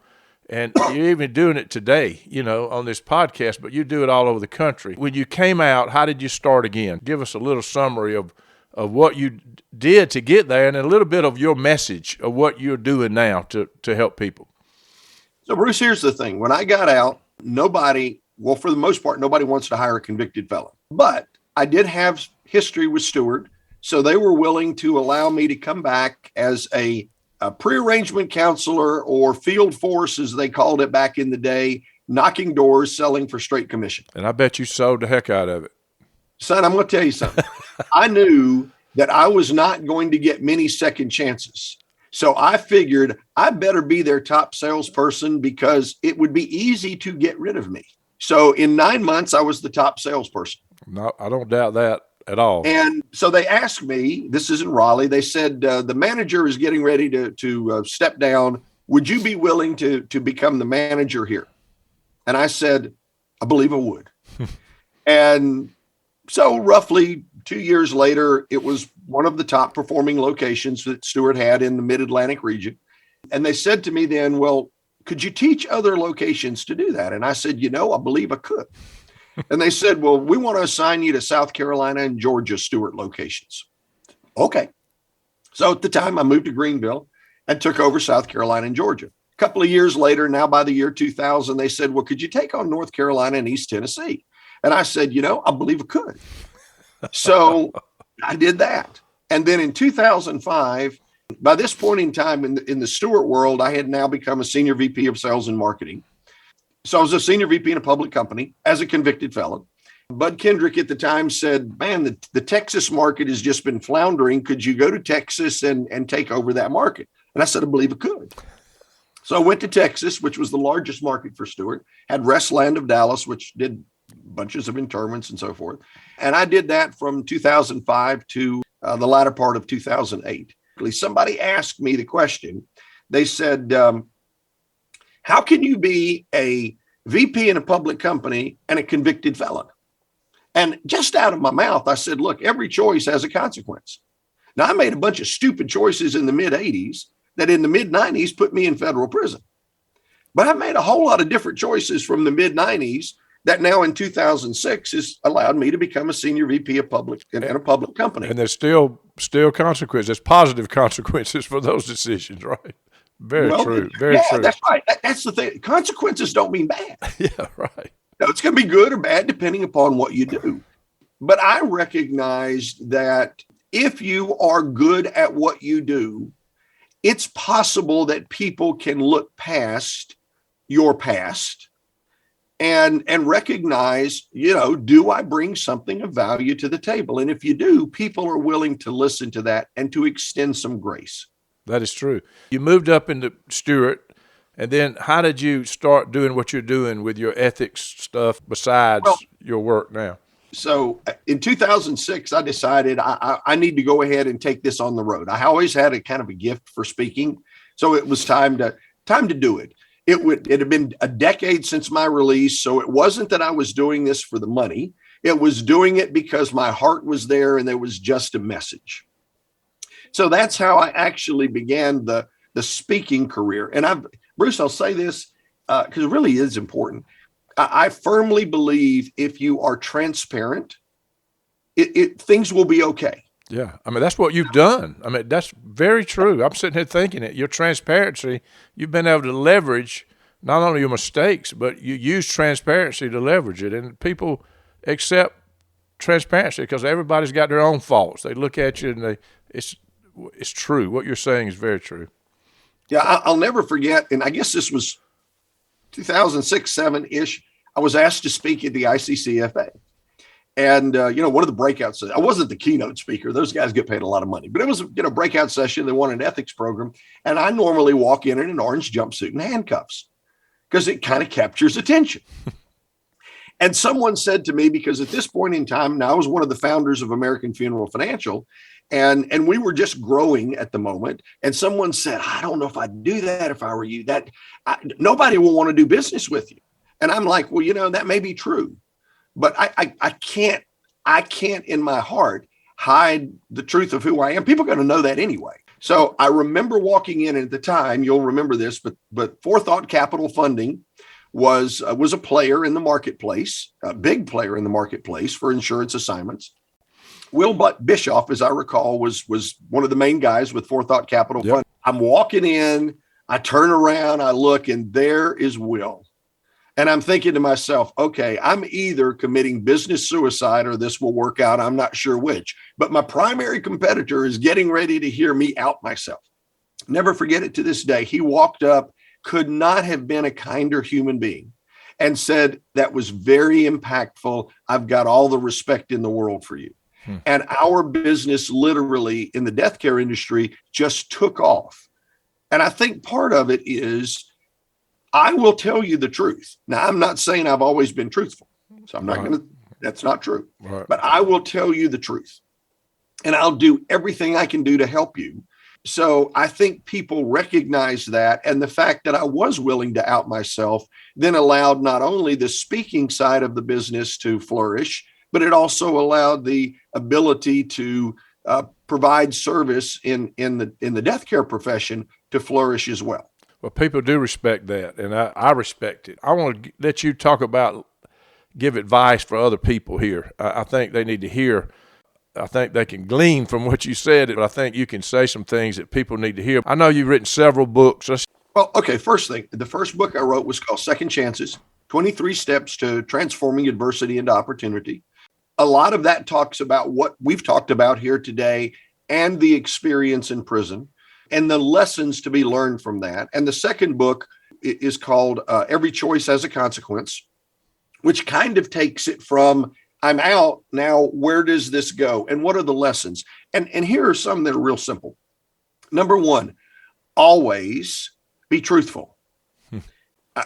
And you're even doing it today, on this podcast, but you do it all over the country. When you came out, how did you start again? Give us a little summary of what you did to get there and a little bit of your message of what you're doing now to help people. So, Bruce, here's the thing. When I got out, for the most part, nobody wants to hire a convicted felon. But I did have history with Stewart, so they were willing to allow me to come back as a pre-arrangement counselor or field force, as they called it back in the day, knocking doors, selling for straight commission. And I bet you sold the heck out of it. Son, I'm going to tell you something. I knew that I was not going to get many second chances. So I figured I better be their top salesperson because it would be easy to get rid of me. So in 9 months, I was the top salesperson. No, I don't doubt that at all. And so they asked me, this is in Raleigh, they said, the manager is getting ready to step down. Would you be willing to become the manager here? And I said, I believe I would. And so roughly 2 years later, it was one of the top performing locations that Stewart had in the mid-Atlantic region. And they said to me then, well, could you teach other locations to do that? And I said, I believe I could. And they said, well, we want to assign you to South Carolina and Georgia Stewart locations. Okay. So at the time I moved to Greenville and took over South Carolina and Georgia. A couple of years later, now by the year 2000, they said, well, could you take on North Carolina and East Tennessee? And I said, I believe I could. So I did that. And then in 2005, by this point in time in the Stewart world, I had now become a senior VP of sales and marketing. So I was a senior VP in a public company as a convicted felon. Bud Kendrick at the time said, man, the Texas market has just been floundering. Could you go to Texas and take over that market? And I said, I believe I could. So I went to Texas, which was the largest market for Stewart, had Restland of Dallas, which did bunches of internments and so forth. And I did that from 2005 to the latter part of 2008. Somebody asked me the question. They said, how can you be a VP in a public company and a convicted felon? And just out of my mouth, I said, look, every choice has a consequence. Now, I made a bunch of stupid choices in the mid-'80s that in the mid-'90s put me in federal prison. But I made a whole lot of different choices from the mid-'90s that now in 2006 has allowed me to become a senior VP of public in a public company. And there's still consequences. There's positive consequences for those decisions, right? Very true. Very true. That's right. That's the thing. Consequences don't mean bad. Yeah, right. No, it's going to be good or bad depending upon what you do. But I recognized that if you are good at what you do, it's possible that people can look past your past and recognize, do I bring something of value to the table? And if you do, people are willing to listen to that and to extend some grace. That is true. You moved up into Stewart, and then how did you start doing what you're doing with your ethics stuff besides your work now? So in 2006, I decided I need to go ahead and take this on the road. I always had a kind of a gift for speaking, so it was time to do it. It had been a decade since my release, so it wasn't that I was doing this for the money. It was doing it because my heart was there and there was just a message. So that's how I actually began the speaking career. And Bruce, I'll say this because it really is important. I firmly believe if you are transparent, things will be okay. Yeah. I mean, that's what you've done. I mean, that's very true. I'm sitting here thinking it. Your transparency, you've been able to leverage not only your mistakes, but you use transparency to leverage it. And people accept transparency because everybody's got their own faults. They look at you and it's true. What you're saying is very true. Yeah, I'll never forget. And I guess this was 2006, 7-ish. I was asked to speak at the ICCFA. And, one of the breakouts, I wasn't the keynote speaker. Those guys get paid a lot of money, but it was a breakout session. They wanted an ethics program. And I normally walk in an orange jumpsuit and handcuffs because it kind of captures attention. And someone said to me, because at this point in time, now I was one of the founders of American Funeral Financial, and we were just growing at the moment. And someone said, I don't know if I'd do that if I were you. Nobody will want to do business with you. And I'm like, well, that may be true. But I can't in my heart hide the truth of who I am. People are going to know that anyway. So I remember walking in at the time, you'll remember this, but Forethought Capital Funding was a player in the marketplace, a big player in the marketplace for insurance assignments. Will Bischoff, as I recall, was one of the main guys with Forethought Capital Funding. I'm walking in, I turn around, I look, and there is Will. And I'm thinking to myself, okay, I'm either committing business suicide or this will work out. I'm not sure which, but my primary competitor is getting ready to hear me out myself. Never forget it to this day. He walked up, could not have been a kinder human being, and said, that was very impactful. I've got all the respect in the world for you. And our business literally in the death care industry just took off. And I think part of it is I will tell you the truth. Now, I'm not saying I've always been truthful. So I'm not going to, that's not true. Right. But I will tell you the truth. And I'll do everything I can do to help you. So I think people recognize that. And the fact that I was willing to out myself then allowed not only the speaking side of the business to flourish, but it also allowed the ability to provide service in the death care profession to flourish as well. Well, people do respect that, and I respect it. I want to let you talk about, give advice for other people here. I think they need to hear. I think they can glean from what you said, but I think you can say some things that people need to hear. I know you've written several books. Well, okay, first thing, the first book I wrote was called Second Chances, 23 Steps to Transforming Adversity into Opportunity. A lot of that talks about what we've talked about here today and the experience in prison and the lessons to be learned from that. And the second book is called Every Choice Has a Consequence, which kind of takes it from I'm out now, where does this go? And what are the lessons? And here are some that are real simple. Number one, always be truthful.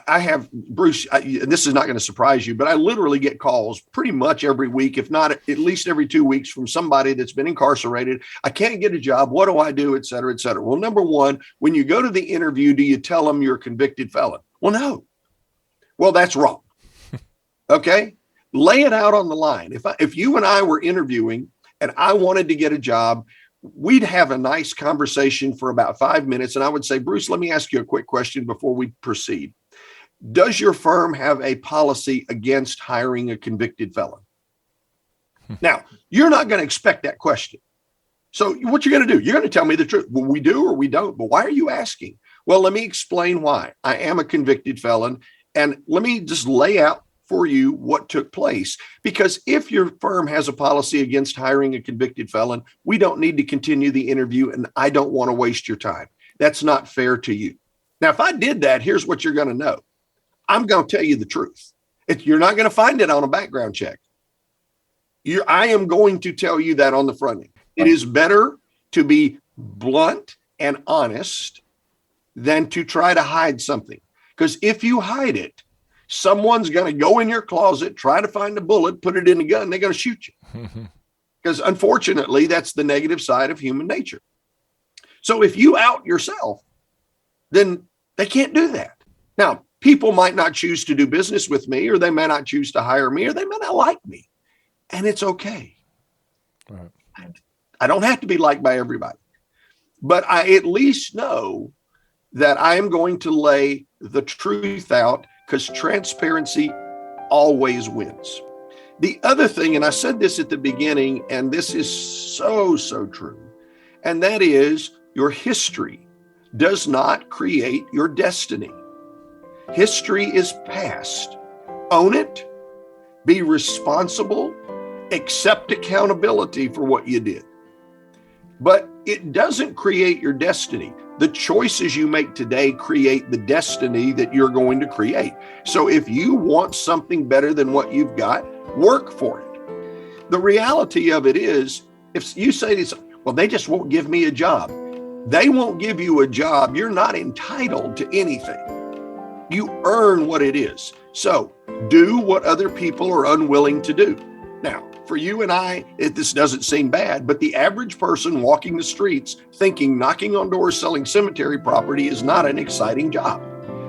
I have, Bruce, and this is not going to surprise you, but I literally get calls pretty much every week, if not at least every 2 weeks, from somebody that's been incarcerated. I can't get a job. What do I do? Et cetera, et cetera. Well, number one, when you go to the interview, do you tell them you're a convicted felon? Well, no. Well, that's wrong. Okay. Lay it out on the line. If you and I were interviewing and I wanted to get a job, we'd have a nice conversation for about 5 minutes. And I would say, Bruce, let me ask you a quick question before we proceed. Does your firm have a policy against hiring a convicted felon? Now, you're not going to expect that question. So what you're going to do, you're going to tell me the truth. Well, we do or we don't. But why are you asking? Well, let me explain why. I am a convicted felon. And let me just lay out for you what took place. Because if your firm has a policy against hiring a convicted felon, we don't need to continue the interview, and I don't want to waste your time. That's not fair to you. Now, if I did that, here's what you're going to know. I'm going to tell you the truth. You're not going to find it on a background check. I am going to tell you that on the front end. It is better to be blunt and honest than to try to hide something. Because if you hide it, someone's going to go in your closet, try to find a bullet, put it in a gun, they're going to shoot you. Because unfortunately, that's the negative side of human nature. So if you out yourself, then they can't do that. Now, people might not choose to do business with me, or they may not choose to hire me, or they may not like me. And it's okay. Right. I don't have to be liked by everybody. But I at least know that I am going to lay the truth out, because transparency always wins. The other thing, and I said this at the beginning, and this is so true, and that is your history does not create your destiny. History is past. Own it, be responsible, accept accountability for what you did. But it doesn't create your destiny. The choices you make today create the destiny that you're going to create. So if you want something better than what you've got, work for it. The reality of it is, if you say this, well, they just won't give me a job. They won't give you a job. You're not entitled to anything. You earn what it is. So do what other people are unwilling to do. Now, for you and I, this doesn't seem bad, but the average person walking the streets thinking knocking on doors selling cemetery property is not an exciting job.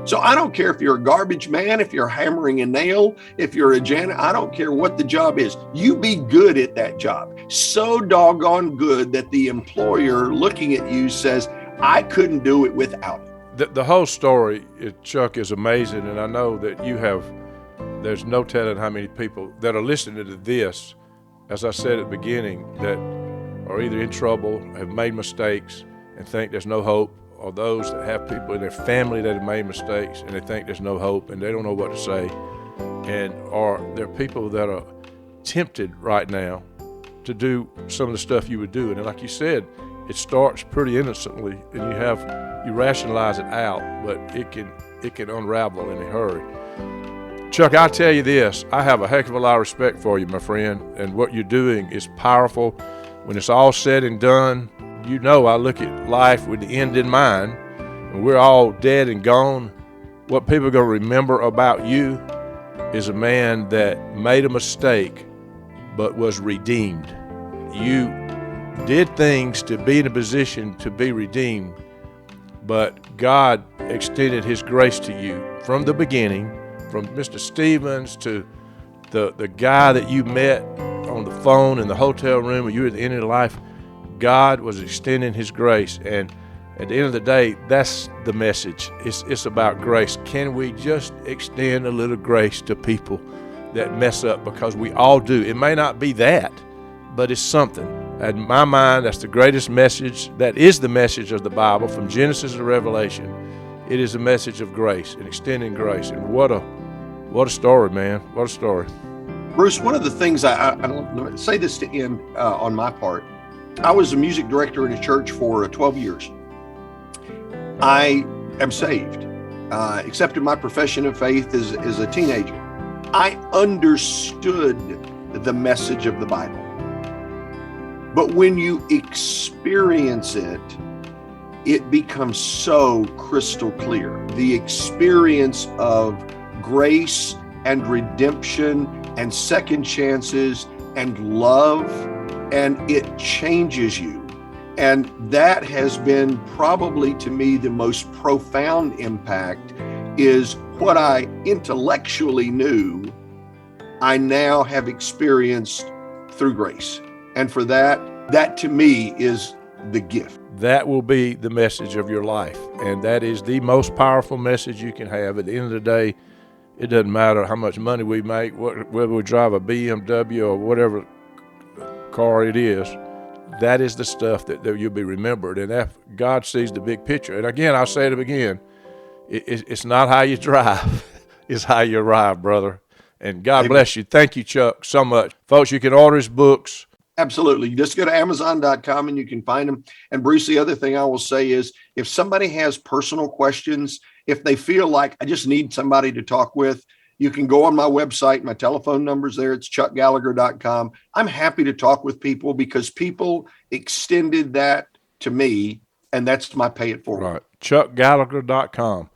So I don't care if you're a garbage man, if you're hammering a nail, if you're a janitor, I don't care what the job is. You be good at that job. So doggone good that the employer looking at you says, I couldn't do it without it. The whole story, Chuck, is amazing. And I know that there's no telling how many people that are listening to this, as I said at the beginning, that are either in trouble, have made mistakes, and think there's no hope, or those that have people in their family that have made mistakes and they think there's no hope and they don't know what to say. Or there are people that are tempted right now to do some of the stuff you would do. And like you said, it starts pretty innocently, and you rationalize it out, but it can unravel in a hurry. Chuck, I'll tell you this. I have a heck of a lot of respect for you, my friend, and what you're doing is powerful. When it's all said and done, you know I look at life with the end in mind. When we're all dead and gone, what people are going to remember about you is a man that made a mistake but was redeemed. You did things to be in a position to be redeemed, but God extended his grace to you from the beginning, from Mr. Stevens to the guy that you met on the phone in the hotel room when you were at the end of life. God was extending his grace, and at the end of the day, that's the message. It's about grace. Can we just extend a little grace to people that mess up? Because we all do. It may not be that, but it's something. In my mind, that's the greatest message. That is the message of the Bible from Genesis to Revelation. It is a message of grace and extending grace. And what a story, man. What a story. Bruce, one of the things I say this to end on my part. I was a music director in a church for 12 years. I am saved, accepted my profession of faith as a teenager. I understood the message of the Bible. But when you experience it, it becomes so crystal clear. The experience of grace and redemption and second chances and love, and it changes you. And that has been probably to me the most profound impact, is what I intellectually knew, I now have experienced through grace. And for that to me is the gift. That will be the message of your life. And that is the most powerful message you can have. At the end of the day, it doesn't matter how much money we make, whether we drive a BMW or whatever car it is. That is the stuff that you'll be remembered. And if God sees the big picture. And again, I'll say it again. It's not how you drive. It's how you arrive, brother. And God bless you. Thank you, Chuck, so much. Folks, you can order his books. Absolutely. You just go to Amazon.com and you can find them. And Bruce, the other thing I will say is, if somebody has personal questions, if they feel like I just need somebody to talk with, you can go on my website. My telephone number's there. It's chuckgallagher.com. I'm happy to talk with people because people extended that to me, and that's my pay it forward. Right. chuckgallagher.com.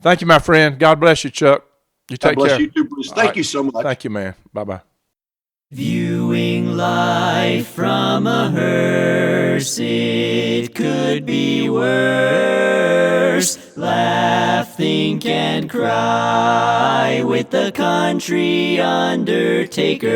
Thank you, my friend. God bless you, Chuck. You take care. God bless you too, Bruce. Thank you so much. Thank you, man. Bye-bye. Viewing life from a hearse, it could be worse. Laugh, think, and cry with the country undertaker.